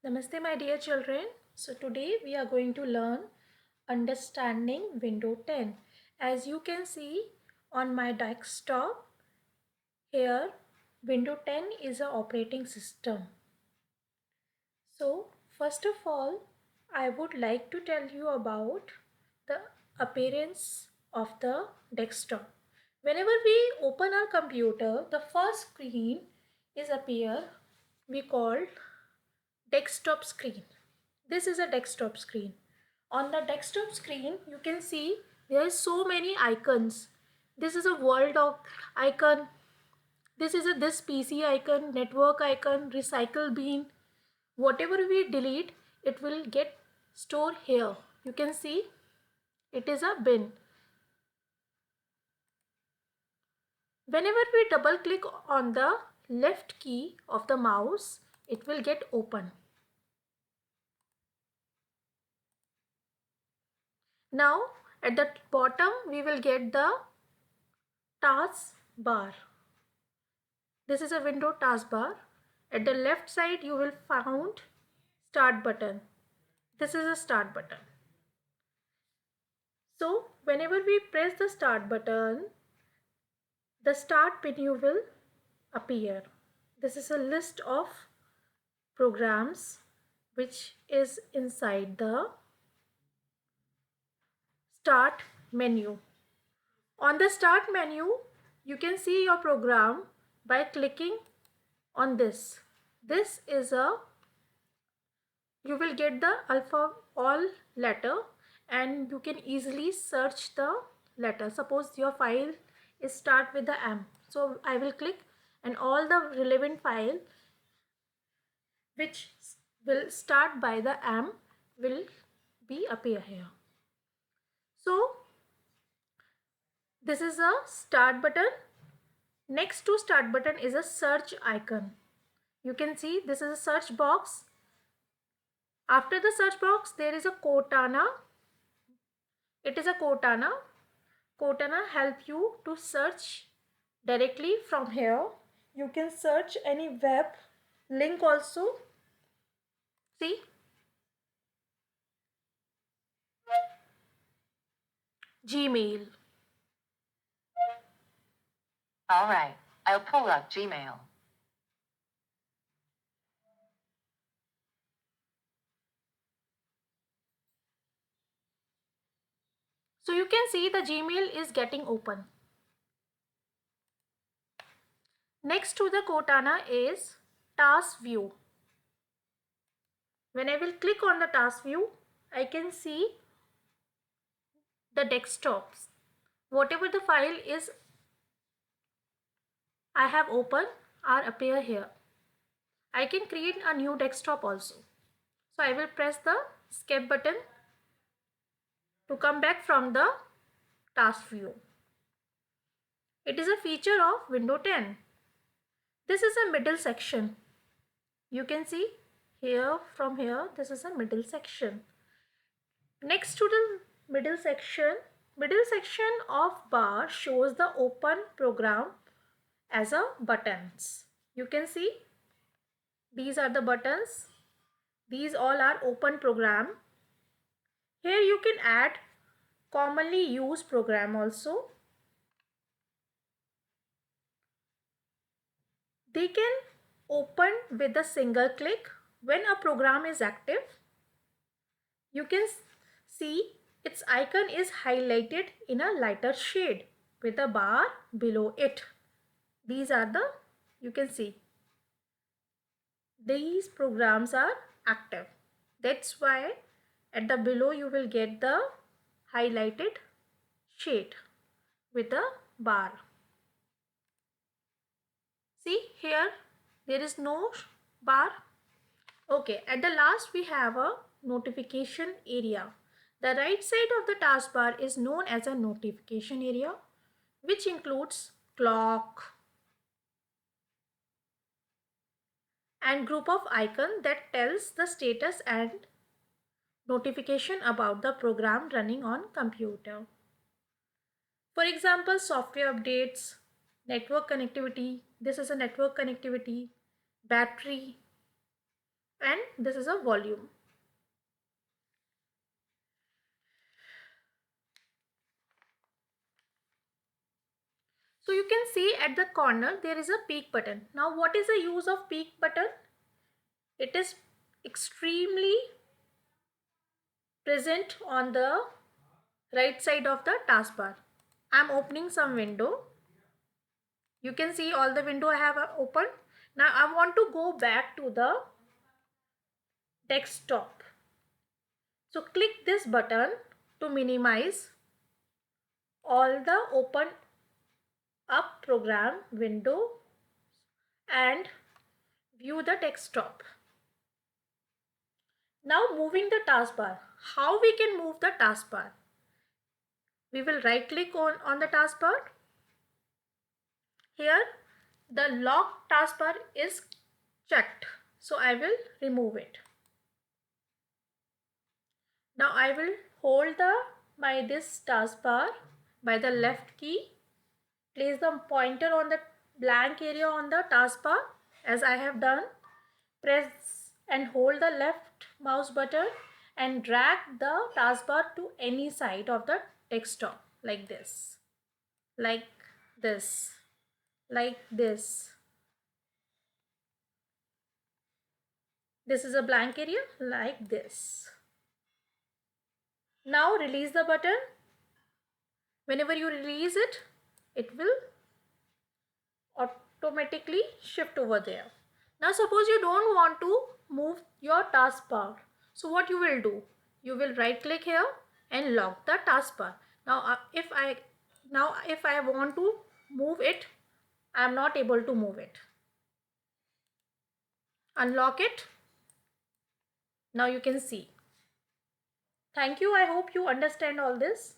Namaste my dear children. So today we are going to learn understanding Windows 10. As you can see on my desktop here, Windows 10 is an operating system. So first of all, I would like to tell you about the appearance of the desktop. Whenever we open our computer, the first screen is appear we call desktop screen. This is a desktop screen. On the desktop screen, you can see there are so many icons. This is a world doc icon. This is a this PC icon, network icon, recycle bin. Whatever we delete, it will get stored here. You can see it is a bin. Whenever we double click on the left key of the mouse, it will get open. Now at the bottom we will get the task bar. This is a window taskbar. At the left side you will find start button. This is a start button. So whenever we press the start button, the start menu will appear. This is a list of programs which is inside the start menu. On the start menu, you can see your program by clicking on this. This is a you will get the alpha all letter and you can easily search the letter. Suppose your file is start with the M. So I will click and all the relevant file which will start by the M will be appear here. So this is a start button. Next to start button is a search icon. You can see this is a search box. After the search box there is a Cortana. It is a Cortana. Cortana help you to search directly from here. You can search any web link also. See, Gmail. All right, I'll pull up Gmail. So you can see the Gmail is getting open. Next to the Cortana is task view. When I will click on the task view, I can see the desktops. Whatever the file is I have opened are appear here. I can create a new desktop also. So I will press the escape button to come back from the task view. It is a feature of Windows 10. This is a middle section. You can see here from here this is a middle section. Next to the middle section of bar shows the open program as a buttons. You can see these are the buttons. These all are open program. Here you can add commonly used program also. They can open with a single click when a program is active. You can see its icon is highlighted in a lighter shade with a bar below it. These are the, you can see, these programs are active. That's why at the below you will get the highlighted shade with a bar. See here there is no bar. Okay, at the last we have a notification area. The right side of the taskbar is known as a notification area, which includes clock and group of icon that tells the status and notification about the program running on computer. For example, software updates, network connectivity. This is a network connectivity, battery, and this is a volume. So you can see at the corner there is a peak button. Now what is the use of peak button? It is extremely present on the right side of the taskbar. I am opening some window. You can see all the window I have opened. Now I want to go back to the desktop. So click this button to minimize all the open up program window and view the desktop. Now moving the taskbar. How we can move the taskbar? We will right click on the taskbar. Here the lock taskbar is checked, so I will remove it. Now I will hold this taskbar by the left key. Place the pointer on the blank area on the taskbar as I have done. Press and hold the left mouse button and drag the taskbar to any side of the desktop like this, like this, like this. This is a blank area like this. Now release the button. Whenever you release it, it will automatically shift over there. Now suppose you don't want to move your taskbar. So what you will do? You will right click here and lock the taskbar. Now if I want to move it, I am not able to move it. Unlock it. Now you can see. Thank you. I hope you understand all this.